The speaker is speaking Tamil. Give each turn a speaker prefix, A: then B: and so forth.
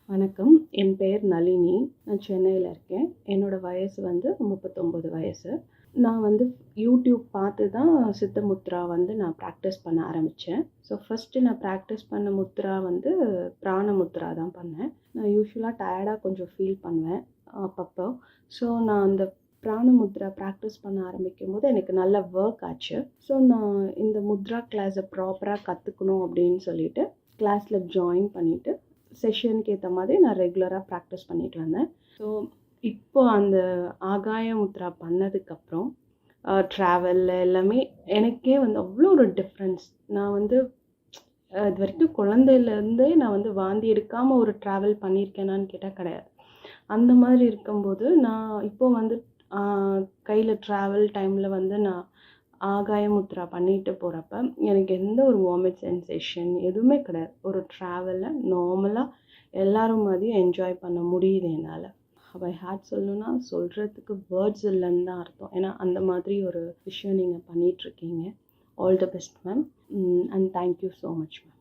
A: வணக்கம். என் பெயர் நளினி. நான் சென்னையில இருக்கேன். என்னோட வயசு வந்து 39 வயசு. நான் வந்து யூடியூப் பார்த்து தான் சித்த முத்ரா வந்து நான் ப்ராக்டிஸ் பண்ண ஆரம்பிச்சேன். ஃபர்ஸ்ட்டு நான் ப்ராக்டிஸ் பண்ண முத்ரா வந்து பிராண முத்ரா தான் பண்ணேன். நான் யூசுவலா டயர்டா கொஞ்சம் ஃபீல் பண்ணுவேன் அப்பப்போ. நான் அந்த பிராண முத்ரா ப்ராக்டிஸ் பண்ண ஆரம்பிக்கும்போது எனக்கு நல்ல ஒர்க் ஆச்சு. நான் இந்த முத்ரா கிளாஸை ப்ராப்பரா கத்துக்கணும் அப்படின்னு சொல்லிட்டு கிளாஸ்ல ஜாயின் பண்ணிட்டு செஷனுக்கு ஏற்ற மாதிரி நான் ரெகுலராக ப்ராக்டிஸ் பண்ணிட்டு வந்தேன். இப்போ அந்த ஆகாய முத்ரா பண்ணதுக்கப்புறம் ட்ராவலில் எல்லாமே எனக்கே வந்து அவ்வளோ ஒரு டிஃப்ரென்ஸ். நான் வந்து இது வரைக்கும் குழந்தையிலேருந்தே நான் வந்து வாந்தி எடுக்காமல் ஒரு ட்ராவல் பண்ணியிருக்கேனான்னு கேட்டால் கிடையாது. அந்த மாதிரி இருக்கும்போது நான் இப்போ வந்து கையில் ட்ராவல் டைமில் வந்து நான் ஆகாய முத்ரா பண்ணிட்டு போகிறப்ப எனக்கு எந்த ஒரு வாமிட் சென்சேஷன் எதுவுமே கிடையாது. ஒரு ட்ராவலில் நார்மலாக எல்லாரும் மாதிரியும் என்ஜாய் பண்ண முடியுது என்னால். பை ஹார்ட் சொல்லணும்னா சொல்கிறதுக்கு வேர்ட்ஸ் இல்லைன்னு தான் அர்த்தம். ஏன்னா அந்த மாதிரி ஒரு விஷயம் நீங்கள் பண்ணிகிட்ருக்கீங்க. All the best ma'am. And thank you so much ma'am.